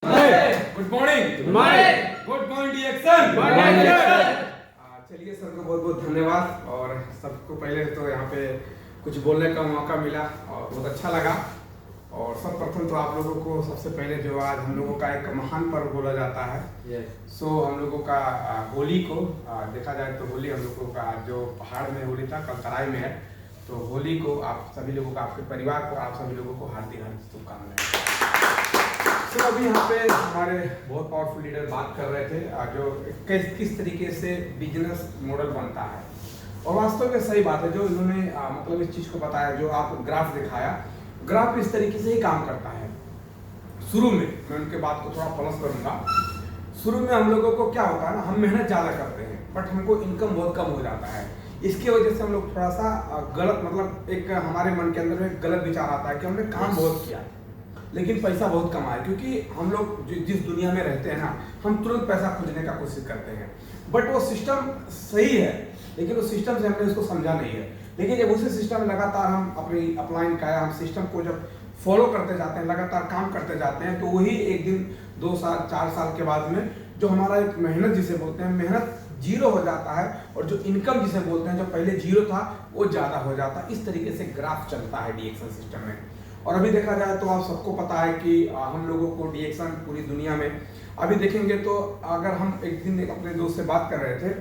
Good morning good morning डिएक्शन। चलिए सबको बहुत बहुत धन्यवाद। और सबको पहले तो यहाँ पे कुछ बोलने का मौका मिला और बहुत अच्छा लगा। और सब प्रथम तो आप लोगों को सबसे पहले जो आज हम लोगों का एक महान पर्व बोला जाता है सो हम लोगों का होली को देखा जाए तो होली हम लोगों का जो पहाड़ में होली था कल तराई में है, तो होली को आप सभी लोगों को, आपके परिवार को, आप सभी लोगों को हार्दिक हार्दिक शुभकामनाएं। तो अभी यहाँ पे हमारे बहुत पावरफुल लीडर बात कर रहे थे जो किस तरीके से बिजनेस मॉडल बनता है, और वास्तव में सही बात है जो इन्होंने मतलब इस चीज़ को बताया, जो आप ग्राफ दिखाया, ग्राफ इस तरीके से ही काम करता है। शुरू में मैं उनके बात को थोड़ा प्लस करूँगा। शुरू में हम लोगों को क्या होता है ना, हम मेहनत ज़्यादा करते हैं बट हमको इनकम बहुत कम हो जाता है। इसकी वजह से हम लोग थोड़ा सा गलत, मतलब एक हमारे मन के अंदर में गलत विचार आता है कि हमने काम बहुत किया लेकिन पैसा बहुत कमाया, क्योंकि हम लोग जिस दुनिया में रहते हैं ना, हम तुरंत पैसा खोजने का कोशिश करते हैं। बट वो सिस्टम सही है लेकिन उस सिस्टम से हमने उसको समझा नहीं है। लेकिन जब उसी सिस्टम में लगातार हम अपनी अपलाइन का हम सिस्टम को जब फॉलो करते जाते हैं, लगातार काम करते जाते हैं, तो वही एक दिन 2 साल 4 साल के बाद में जो हमारा एक मेहनत जिसे बोलते हैं, मेहनत जीरो हो जाता है, और जो इनकम जिसे बोलते हैं जो पहले जीरो था वो ज़्यादा हो जाता है। इस तरीके से ग्राफ चलता है डीएक्शन सिस्टम में। और अभी देखा जाए तो आप सबको पता है कि हम लोगों को डीएक्शन पूरी दुनिया में अभी देखेंगे तो अगर हम एक दिन अपने दोस्त से बात कर रहे थे,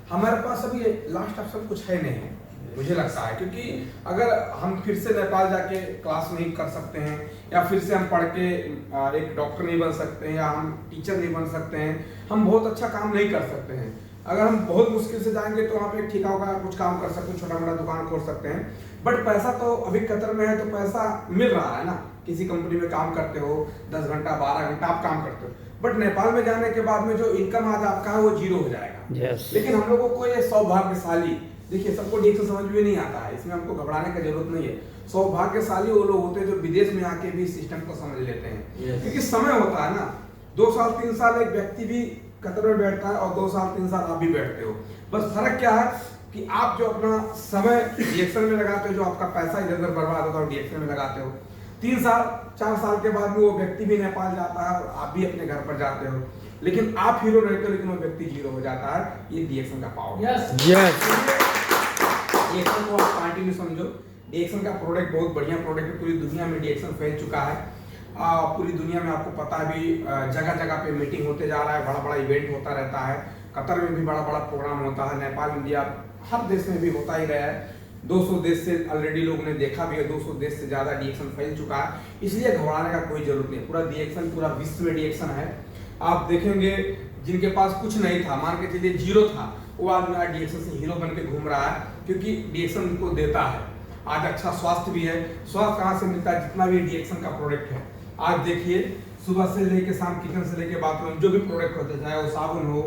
हमारे पास अभी लास्ट ऑप्शन कुछ है नहीं है मुझे लगता है, क्योंकि अगर हम फिर से नेपाल जाके क्लास नहीं कर सकते हैं, या फिर से हम पढ़ के एक डॉक्टर नहीं बन सकते हैं, या हम टीचर नहीं बन सकते हैं, हम बहुत अच्छा काम नहीं कर सकते हैं। अगर हम बहुत मुश्किल से जाएंगे तो वहाँ पे ठीक होगा, कुछ काम कर सकते हैं, छोटा मोटा दुकान खोल सकते हैं। बट पैसा तो अभी कतर में है तो पैसा मिल रहा है ना, किसी कंपनी में काम करते हो 10 घंटा 12 घंटा आप काम करते हो, बट नेपाल में जाने के बाद में जो इनकम आज आपका है वो जीरो हो जाएगा। लेकिन हम लोगों को ये सौभाग्यशाली, देखिए सबको डीएक्शन समझ में नहीं आता है, इसमें हमको घबराने की जरूरत नहीं है। सौभाग्यशाली वो लोग होते हैं जो विदेश में आके भी सिस्टम को समझ लेते हैं। क्योंकि समय होता है ना, 2 साल 3 साल एक व्यक्ति भी कतर में बैठता है और 2 साल 3 साल आप भी बैठते हो। बस फर्क क्या है कि आप जो अपना समय डीएक्शन में लगाते हो, जो आपका पैसा इधर उधर बर्बाद होता है डीएक्शन में लगाते हो, 3 साल 4 साल के बाद में वो व्यक्ति भी नेपाल जाता है और आप भी अपने घर पर जाते हो, लेकिन आप हीरो रहते हो लेकिन वो व्यक्ति जीरो हो जाता है। ये डीएक्शन का पावर है। डीएक्शन को आप कंटिन्यू समझो। डीएक्शन का प्रोडक्ट बहुत बढ़िया प्रोडक्ट है, पूरी दुनिया में डीएक्शन फैल चुका है। पूरी दुनिया में आपको पता है भी जगह जगह पे मीटिंग होते जा रहा है, बड़ा बड़ा इवेंट होता रहता है। कतर में भी बड़ा बड़ा प्रोग्राम होता है, नेपाल इंडिया हर देश में भी होता ही रहा है। 200 देश से ऑलरेडी लोगों ने देखा भी है, 200 देश से ज़्यादा डीएक्शन फैल चुका है, इसलिए घबराने का कोई जरूरत नहीं। पूरा डीएक्शन पूरा विश्व में डीएक्शन है। आप देखेंगे जिनके पास कुछ नहीं था, मान के चलिए जीरो था, वो आदमी आज डीएक्शन से हीरो बन के घूम रहा है, क्योंकि डीएक्शन उनको देता है। आज अच्छा स्वास्थ्य भी है। स्वास्थ्य कहाँ से मिलता है? जितना भी डीएक्शन का प्रोडक्ट है। आज देखिए सुबह से लेके शाम, किचन से लेके बाथरूम, जो भी प्रोडक्ट होते हैं, चाहे वो साबुन हो,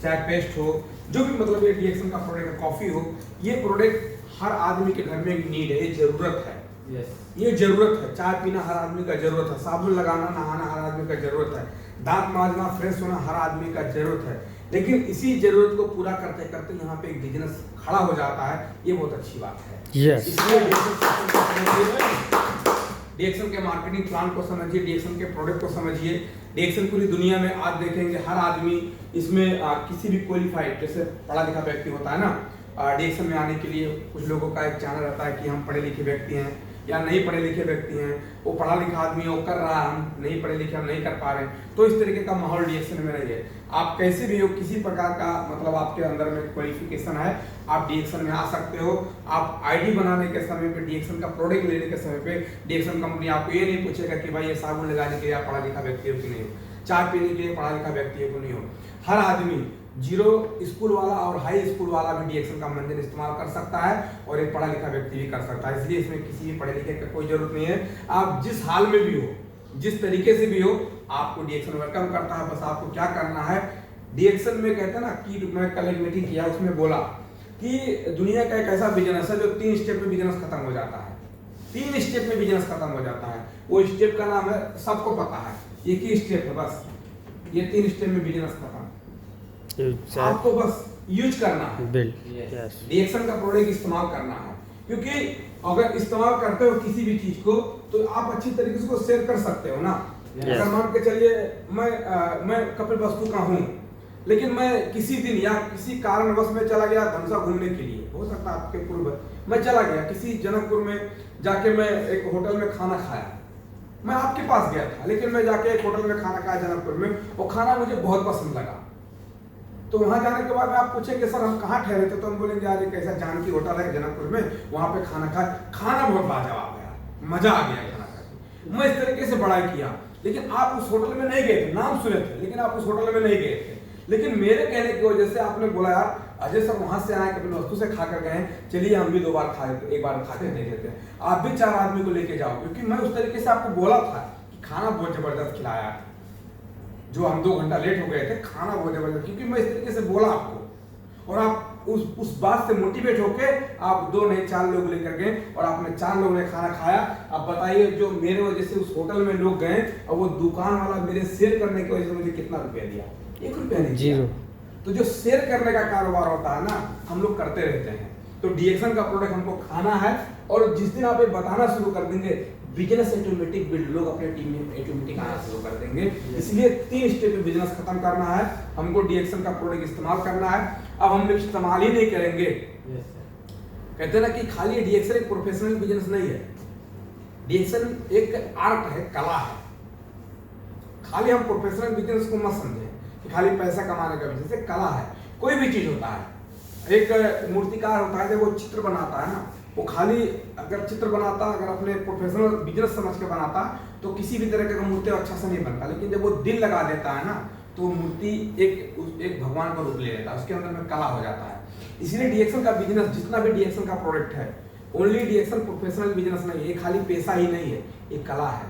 चाहे पेस्ट हो, जो भी मतलब ये डीएक्शन का प्रोडक्ट है, कॉफी हो, ये प्रोडक्ट हर आदमी के घर में एक नीड है, ये जरूरत है। ये जरूरत है। चाय पीना हर आदमी का जरूरत है, साबुन लगाना नहाना हर आदमी का जरूरत है, दांत मांजना फ्रेश होना हर आदमी का जरूरत है। लेकिन इसी जरूरत को पूरा करते करते यहाँ पे एक बिजनेस खड़ा हो जाता है, ये बहुत अच्छी बात है। इसलिए डीएक्शन के मार्केटिंग प्लान को समझिए, डीएक्शन के प्रोडक्ट को समझिए। डीएक्शन पूरी दुनिया में आज देखेंगे हर आदमी इसमें किसी भी क्वालिफाइड, जैसे पढ़ा लिखा व्यक्ति होता है ना, डीएक्शन में आने के लिए कुछ लोगों का एक चैनल रहता है कि हम पढ़े लिखे व्यक्ति हैं या नहीं पढ़े लिखे व्यक्ति हैं, वो पढ़ा लिखा आदमी है वो कर रहा है, हम नहीं पढ़े लिखे हम नहीं कर पा रहे हैं। तो इस तरीके का माहौल डीएक्शन में नहीं है। आप कैसे भी हो, किसी प्रकार का मतलब आपके अंदर में क्वालिफिकेशन है, आप डीएक्शन में आ सकते हो। आप आईडी बनाने के समय पे, डीएक्शन का प्रोडक्ट लेने के समय पे डीएक्शन कंपनी आपको ये नहीं पूछेगा कि भाई ये साबुन लगाने के लिए आप पढ़ा लिखा व्यक्ति हो कि नहीं हो, चाय पीने के लिए पढ़ा लिखा व्यक्ति हो कि नहीं हो। हर आदमी जीरो स्कूल वाला और हाई स्कूल वाला भी डीएक्शन का मंजन इस्तेमाल कर सकता है, और एक पढ़ा लिखा व्यक्ति भी कर सकता है। इसलिए इसमें किसी भी पढ़े लिखे का कोई जरूरत नहीं है। आप जिस हाल में भी हो, जिस तरीके से भी हो, आपको डीएक्शन वेलकम करता है। बस आपको क्या करना है, डीएक्शन में कहते हैं ना कि मैं कल एक मीटिंग किया, उसमें बोला कि दुनिया का एक ऐसा बिजनेस है जो 3 स्टेप में बिजनेस खत्म हो जाता है। 3 स्टेप में बिजनेस खत्म हो जाता है। वो स्टेप का नाम है, सबको पता है, एक ही स्टेप है बस, ये 3 स्टेप में बिजनेस खत्म। आपको बस यूज करना है, डीएक्शन का प्रोडक्ट इस्तेमाल करना है। क्योंकि अगर इस्तेमाल करते हो किसी भी चीज को तो आप अच्छी तरीके से उसको शेयर कर सकते हो ना। अगर मान के चलिए मैं कपिल वस्तु का हूँ, लेकिन मैं किसी दिन या किसी कारणवश में चला गया धनसा घूमने के लिए, हो सकता है आपके पूर्व मैं चला गया किसी जनकपुर में, जाके मैं एक होटल में खाना खाया, मैं आपके पास गया था लेकिन मैं जाके एक होटल में खाना खाया जनकपुर में, वो खाना मुझे बहुत पसंद लगा। तो वहां जाने के बाद आप पूछेंगे सर हम कहाँ ठहरे थे, तो हम बोलेंगे यार एक ऐसा जानकी होटल है जनकपुर में, वहां पे खाना खाया, खाना बहुत लाजवाब है, मजा आ गया खाना खा। मैं इस तरीके से बड़ाई किया, लेकिन आप उस होटल में नहीं गए थे, नाम सुने थे लेकिन आप उस होटल में नहीं गए थे। लेकिन मेरे कहने की वजह से आपने बोला यार अजय सर वहां से आए, कपिल वस्तु से खा कर गए, चलिए हम भी एक बार खा के देख लेते हैं, आप भी 4 आदमी को लेके जाओ। क्योंकि मैं उस तरीके से आपको बोला था कि खाना बहुत जबरदस्त खिलाया, जो हम 2 घंटा लेट हो गए थे, खाना बहुत जबरदस्त, क्योंकि मैं इस तरीके से बोला आपको, और आप उस बात से मोटिवेट होके आप 2 नहीं 4 लोग लेकर गए, और आपने 4 लोगों ने खाना खाया। अब बताइए जो मेरे वजह से उस होटल में लोग गए और वो दुकान वाला मेरे शेयर करने की वजह से मुझे कितना रुपया दिया, 1 रुपया नहीं, 0। तो जो शेयर करने का कारोबार होता है ना, हम लोग करते रहते हैं। तो डीएक्शन का प्रोडक्ट हमको खाना है, और जिस दिन आप ये बताना शुरू कर देंगे बिजनेस ऑटोमेटिक बिल्ड, लोग अपने टीम में ऑटोमेटिक आना शुरू कर देंगे। इसलिए 3 स्टेप में बिजनेस खत्म करना है, हमको डीएक्शन का प्रोडक्ट इस्तेमाल करना है। अब हम लोग इस्तेमाल ही नहीं करेंगे, कहते हैं ना कि खाली डीएक्शन एक प्रोफेशनल बिजनेस नहीं है, डीएक्शन एक आर्ट है, कला है। खाली हम प्रोफेशनल बिजनेस को मत समझें कि खाली पैसा कमाने का बिजनेस, एक कला है। कोई भी चीज होता है, एक मूर्तिकार होता है जब वो चित्र बनाता है ना, वो खाली अगर चित्र बनाता, अगर अपने प्रोफेशनल बिजनेस समझ के बनाता तो किसी भी तरह का मूर्ति अच्छा से नहीं बनता। लेकिन जब वो दिल लगा देता है ना, तो मूर्ति एक भगवान का रूप ले लेता है, उसके अंदर में कला हो जाता है। इसीलिए डीएक्शन का बिजनेस, जितना भी डीएक्शन का प्रोडक्ट है, ओनली डीएक्शन प्रोफेशनल बिजनेस नहीं है, ये खाली पैसा ही नहीं है, ये कला है।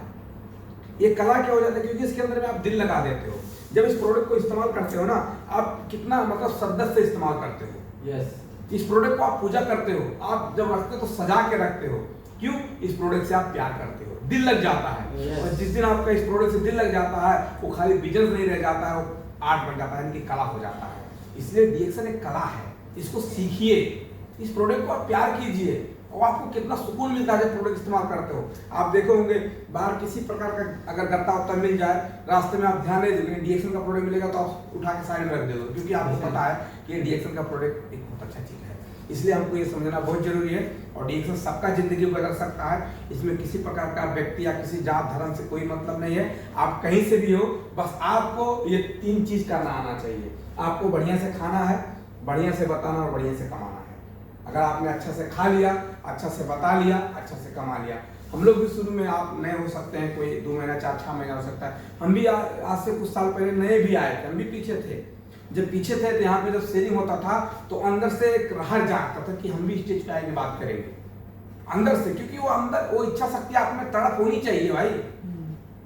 ये कला क्या हो जाता है, क्योंकि इसके अंदर में आप दिल लगा देते हो। जब इस प्रोडक्ट को इस्तेमाल करते हो ना, आप कितना मतलब श्रद्धा से इस्तेमाल करते हो। इस प्रोडक्ट को आप पूजा करते हो, आप जब रखते हो तो सजा के रखते हो। क्यों? इस प्रोडक्ट से आप प्यार करते हो, दिल लग जाता है। और जिस दिन आपका इस प्रोडक्ट से दिल लग जाता है, वो खाली बिजनेस नहीं रह जाता है, वो आर्ट बन जाता है, यानी कि कला हो जाता है। इसलिए डीएक्शन एक कला है, इसको सीखिए, इस प्रोडक्ट को आप प्यार कीजिए, और आपको कितना सुकून मिलता है जब प्रोडक्ट इस्तेमाल करते हो। आप देखो होंगे बाहर किसी प्रकार का अगर गत्ता वत्ता मिल जाए रास्ते में, आप ध्यान नहीं दोगे, डीएक्शन का प्रोडक्ट मिलेगा तो आप उठा के साइड में रख दोगे, क्योंकि आपको पता है कि डीएक्शन का प्रोडक्ट एक बहुत अच्छा चीज है। इसलिए हमको ये समझना बहुत जरूरी है, और डीएक्शन सबका जिंदगी को बदल सकता है। इसमें किसी प्रकार का व्यक्ति या किसी जात धर्म से कोई मतलब नहीं है, आप कहीं से भी हो, बस आपको ये 3 चीज करना आना चाहिए। आपको बढ़िया से खाना है, बढ़िया से बताना और बढ़िया से कमाना है। अगर आपने अच्छा से खा लिया, अच्छा से बता लिया, अच्छा से कमा लिया। हम लोग भी शुरू में, आप नए हो सकते हैं, कोई 2 महीना 4-6 महीना हो सकता है, हम भी आज से कुछ साल पहले नए भी आए थे, हम भी पीछे थे। जब पीछे थे तो यहाँ पे जब सेलिंग होता था तो अंदर से एक रहर जागता था कि हम भी स्टेज पे आएंगे, बात करेंगे अंदर से, क्योंकि वो अंदर वो इच्छा शक्ति आप में तड़प होनी चाहिए भाई।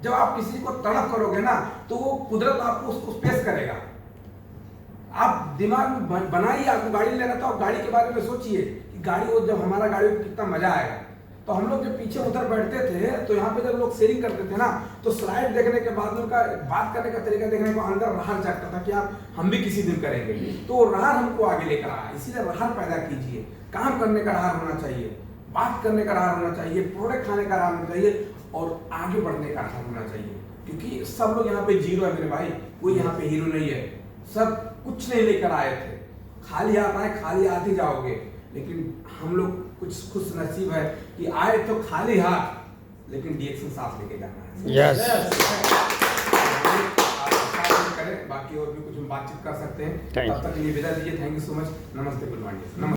जब आप किसी को तड़प करोगे ना, तो वो कुदरत आपको उसको पेश करेगा। आप दिमाग में बनाइए, आपको गाड़ी लेना तो आप गाड़ी के बारे में सोचिए कि गाड़ी, वो जब हमारा गाड़ी को कितना मजा आएगा। तो हम लोग जब पीछे उधर बैठते थे तो यहाँ पे जब लोग शेयरिंग करते थे ना, तो स्लाइड देखने के बाद उनका बात करने का तरीका देखने को अंदर रहर जागता था कि आप हम भी किसी दिन करेंगे। तो रहर हमको आगे लेकर आया। इसीलिए रहर पैदा कीजिए, काम करने का रहर होना चाहिए, बात करने का रहर होना चाहिए, प्रोडक्ट खाने का रहर होना चाहिए, और आगे बढ़ने का रहर होना चाहिए। क्योंकि सब लोग यहाँ पे जीरो है मेरे भाई, कोई यहाँ पे हीरो नहीं है। सब कुछ नहीं लेकर आए थे, खाली हाथ आए, खाली हाथ ही जाओगे। लेकिन हम लोग कुछ खुश नसीब है कि आए तो खाली हाथ, लेकिन डीएक्शन साथ लेके जाना है। बाकी और भी कुछ हम बातचीत कर सकते हैं, तब तक के लिए विदा दीजिए। Thank you so much. नमस्ते, गुड मॉर्निंग।